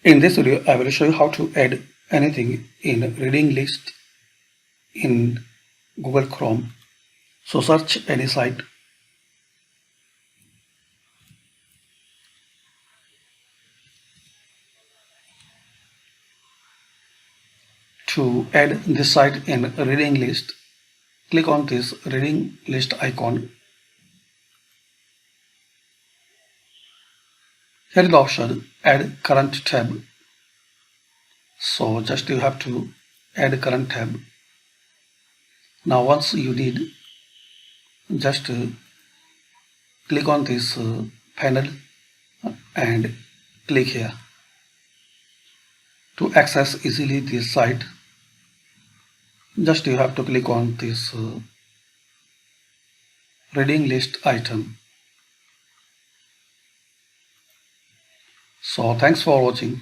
In this video, I will show you how to add anything in reading list in Google Chrome. So search any site. To add this site in reading list, click on this reading list icon. Here is the option add current tab. So just you have to add current tab. Now once you did, just click on this panel and click here. To access easily this site, just you have to click on this reading list item. So thanks for watching.